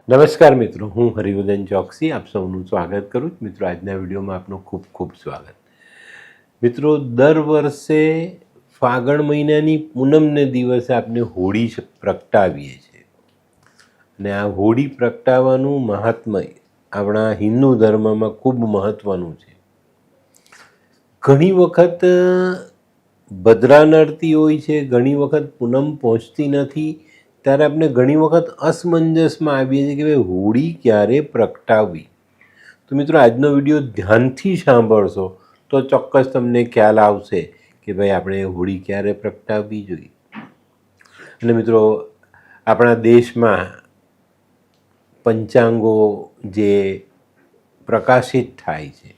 નમસ્કાર મિત્રો, હું હરિવર્ધન ચોકસી આપ સૌનું સ્વાગત કરું છું. મિત્રો, આજના વિડીયોમાં આપનું ખૂબ ખૂબ સ્વાગત. મિત્રો, દર વર્ષે ફાગણ મહિનાની પૂનમને દિવસે આપણે હોળી પ્રગટાવીએ છીએ અને આ હોળી પ્રગટાવવાનું મહાત્મ્ય આપણા હિન્દુ ધર્મમાં ખૂબ મહત્ત્વનું છે. ઘણી વખત ભદ્રા નડતી હોય છે, ઘણી વખત પૂનમ પહોંચતી નથી, ત્યારે આપણે ઘણી વખત અસમંજસમાં આવીએ છીએ કે ભાઈ હોળી ક્યારે પ્રગટાવવી. તો મિત્રો, આજનો વિડીયો ધ્યાનથી સાંભળશો તો ચોક્કસ તમને ખ્યાલ આવશે કે ભાઈ આપણે હોળી ક્યારે પ્રગટાવવી જોઈએ. અને મિત્રો, આપણા દેશમાં પંચાંગો જે પ્રકાશિત થાય છે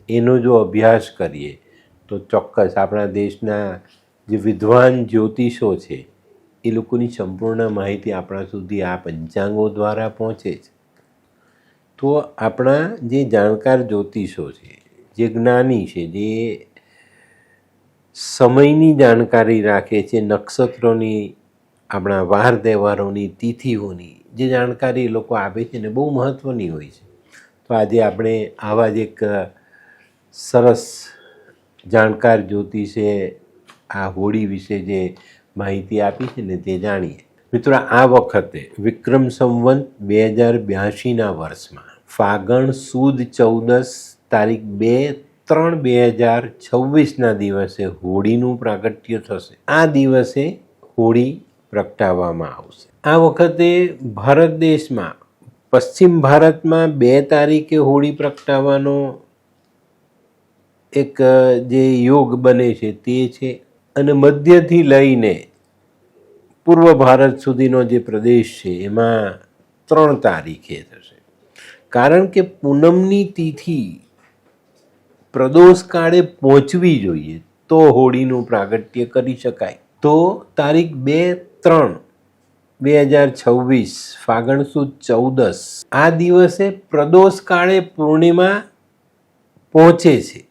એનો જો અભ્યાસ કરીએ તો ચોક્કસ આપણા દેશના જે વિદ્વાન જ્યોતિષો છે એ લોકોની સંપૂર્ણ માહિતી આપણા સુધી આ પંચાંગો દ્વારા પહોંચે છે. તો આપણા જે જાણકાર જ્યોતિષો છે, જે જ્ઞાની છે, જે સમયની જાણકારી રાખે છે, નક્ષત્રોની, આપણા વાર તહેવારોની, તિથિઓની જે જાણકારી એ લોકો આપે છે ને બહુ મહત્ત્વની હોય છે. તો આજે આપણે આવા જ એક સરસ જાણકાર જ્યોતિષે આ હોળી વિશે જે માહિતી આપી છે ને તે જાણીએ. મિત્રો, આ વખતે વિક્રમ સંવંત 2082ના વર્ષમાં ફાગણ સુદ 14 તારીખ 2/3/2026ના દિવસે હોળીનું પ્રાગટ્ય થશે. આ દિવસે હોળી પ્રગટાવવામાં આવશે. આ વખતે ભારત દેશમાં પશ્ચિમ ભારતમાં 2 તારીખે હોળી પ્રગટાવવાનો એક જે યોગ બને છે તે છે, અને મધ્યથી લઈને પૂર્વ ભારત સુધીનો જે પ્રદેશ છે એમાં 3 તારીખે થશે. કારણ કે પૂનમની તિથિ પ્રદોષ કાળે પહોંચવી જોઈએ તો હોળીનું પ્રાગટ્ય કરી શકાય. તો તારીખ 2/3/2026 ફાગણ સુદ 14 આ દિવસે પ્રદોષ કાળે પૂર્ણિમા પહોંચે છે.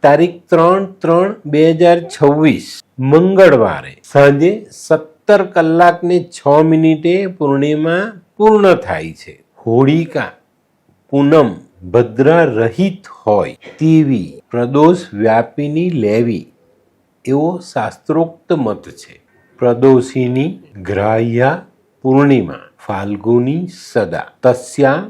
તારીખ 3/3/2026 મંગળવારે સાંજે 17 કલાકને 6 મિનિટે પૂર્ણિમા પૂર્ણ થાય છે. હોળિકા પૂનમ ભદ્રા રહિત હોય તેવી પ્રદોષ વ્યાપિની લેવી એવો શાસ્ત્રોક્ત મત છે. પ્રદોષિની ગ્રાહ્યા પૂર્ણિમા ફાલ્ગુની સદા તસ્યામ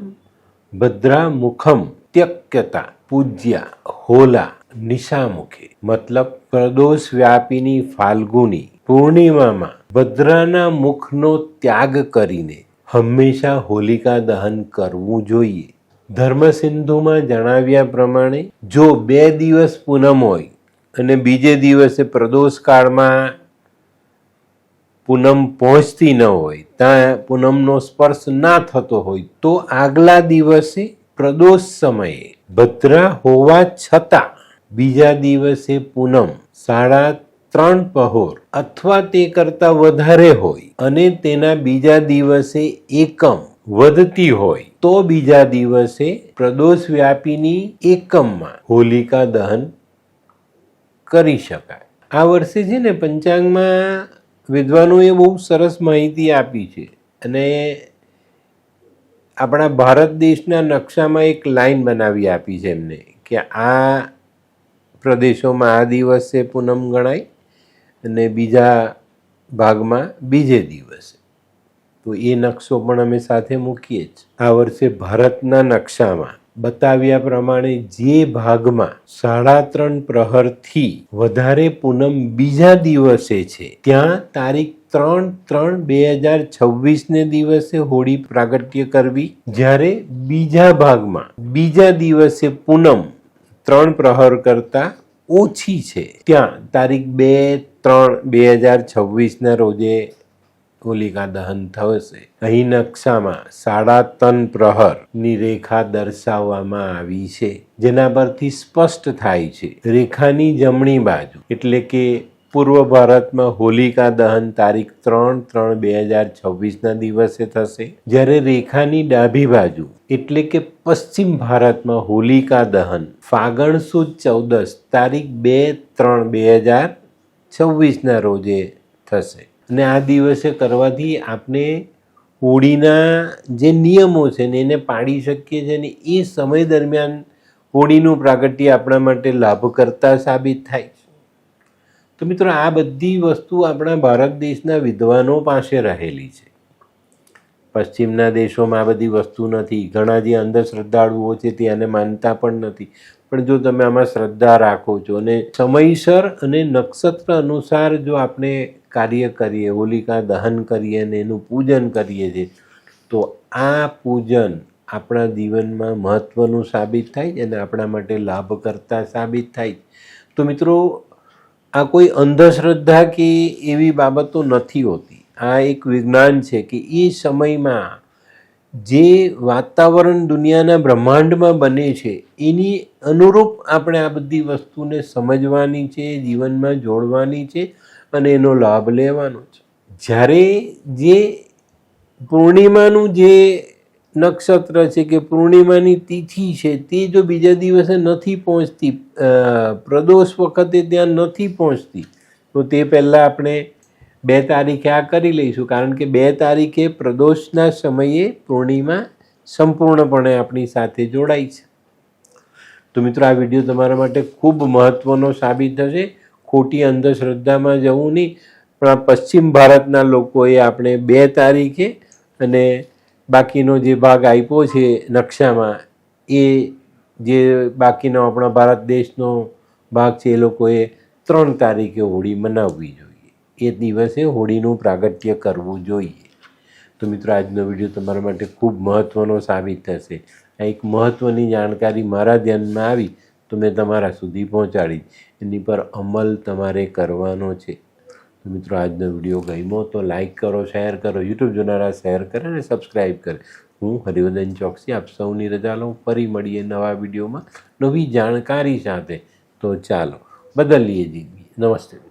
ભદ્રા મુખમ ત્યક્યતા પૂજ્યા હોલા નિશામુખે. મતલબ, પ્રદોષ વ્યાપિની ફાલ્ગુની પૂર્ણિમામાં ભદ્રાના મુખનો ત્યાગ કરીને હંમેશા હોલિકા દહન કરવું જોઈએ. ધર્મસિંધુમાં જણાવ્યા પ્રમાણે જો 2 દિવસ પૂનમ હોય અને બીજે દિવસે પ્રદોષ કાળમાં પૂનમ પહોંચતી ન હોય, ત્યાં પૂનમનો સ્પર્શ ના થતો હોય, તો આગલા દિવસે પ્રદોષ સમયે ભદ્રા હોવા છતાં બીજા દિવસે પૂનમ 3:30 પહોર અથવા તે કરતાં વધારે હોય અને તેના બીજા દિવસે એકમ વધતી હોય તો બીજા દિવસે પ્રદોષ વ્યાપીની એકમમાં હોલિકા દહન કરી શકાય. આ વર્ષે છે ને પંચાંગમાં વિદ્વાનોએ બહુ સરસ માહિતી આપી છે, અને આપણા ભારત દેશના નકશામાં એક લાઈન બનાવી આપી છે એમને કે આ પ્રદેશોમાં આ દિવસે પૂનમ ગણાય અને બીજા ભાગમાં બીજે દિવસે. તો એ નકશો પણ અમે સાથે મૂકીએ જ. આ વર્ષે ભારતના નકશામાં બતાવ્યા પ્રમાણે જે ભાગમાં 3:30 પ્રહરથી વધારે પૂનમ બીજા દિવસે છે ત્યાં તારીખ 3/3/2026ને દિવસે હોળી પ્રાગટ્ય કરવી. જ્યારે બીજા ભાગમાં બીજા દિવસે પૂનમ 3 પ્રહર કરતાં ઓછી છે ત્યાં તારીખ 2/3/2026ના રોજે હોલિકા દહન થશે. અહીં નકશામાં 3:30 પ્રહરની રેખા દર્શાવવામાં આવી છે, જેના પરથી સ્પષ્ટ થાય છે રેખાની જમણી બાજુ એટલે કે પૂર્વ ભારતમાં હોલિકા દહન તારીખ 3/3/2026ના દિવસે થશે, જ્યારે રેખાની ડાબી બાજુ એટલે કે પશ્ચિમ ભારતમાં હોલિકા દહન ફાગણ સુદ 14 તારીખ 2/3/2026ના રોજે થશે. અને આ દિવસે કરવાથી આપણે હોળીના જે નિયમો છે ને એને પાડી શકીએ છીએ ને એ સમય દરમિયાન હોળીનું પ્રાગટ્ય આપણા માટે લાભકર્તા સાબિત થાય છે. તો મિત્રો આ બધી વસ્તુ આપણા ભારત દેશના વિદ્વાનો પાસે રહેલી છે. પશ્ચિમના દેશોમાં આ બધી વસ્તુ નથી. ઘણા જે અંધશ્રદ્ધાળુઓ છે તે આને માનતા પણ નથી. પણ જો તમે આમાં શ્રદ્ધા રાખો છો અને સમયસર અને નક્ષત્ર અનુસાર જો આપણે કાર્ય કરીએ, હોલિકા દહન કરીએ અને એનું પૂજન કરીએ છીએ, તો આ પૂજન આપણા જીવનમાં મહત્ત્વનું સાબિત થાય અને આપણા માટે લાભકર્તા સાબિત થાય. તો મિત્રો આ કોઈ અંધશ્રદ્ધા કે એવી બાબતો નથી હોતી. આ એક વિજ્ઞાન છે કે એ સમયમાં જે વાતાવરણ દુનિયાના બ્રહ્માંડમાં બને છે એની અનુરૂપ આપણે આ બધી વસ્તુને સમજવાની છે, જીવનમાં જોડવાની છે અને એનો લાભ લેવાનો છે. જ્યારે જે પૂર્ણિમાનું જે નક્ષત્ર છે કે પૂર્ણિમાની તિથિ છે તે જો બીજા દિવસે નથી પહોંચતી, પ્રદોષ વખતે ત્યાં નથી પહોંચતી, તો તે પહેલાં આપણે 2 તારીખે આ કરી લઈશું. કારણ કે 2 તારીખે પ્રદોષના સમયે પૂર્ણિમા સંપૂર્ણપણે આપણી સાથે જોડાઈ છે. તો મિત્રો આ વિડીયો તમારા માટે ખૂબ મહત્ત્વનો સાબિત થશે. ખોટી અંધશ્રદ્ધામાં જવું નહીં. પણ આ પશ્ચિમ ભારતના લોકોએ આપણે 2 તારીખે અને બાકીનો જે ભાગ આપ્યો છે નકશામાં, એ જે બાકીનો આપણા ભારત દેશનો ભાગ છે એ લોકોએ 3 તારીખે હોળી મનાવવી જોઈએ. એ દિવસે હોળીનું પ્રાગટ્ય કરવું જોઈએ. તો મિત્રો આજનો વિડીયો તમારા માટે ખૂબ મહત્ત્વનો સાબિત થશે. આ એક મહત્ત્વની જાણકારી મારા ધ્યાનમાં આવી તો મેં તમારા સુધી પહોંચાડી. એની પર અમલ તમારે કરવાનો છે. તો મિત્રો આજનો વિડીયો ગમ્યો તો લાઈક કરો, શેર કરો, યુટ્યુબ જોનારા શેર કરે અને સબસ્ક્રાઈબ કરે. હું હરિવર્ધન ચોકસી આપ સૌની રજા લઉં. ફરી મળીએ નવા વિડીયોમાં નવી જાણકારી સાથે. તો ચાલો બદલીએ જિંદગી. નમસ્તે.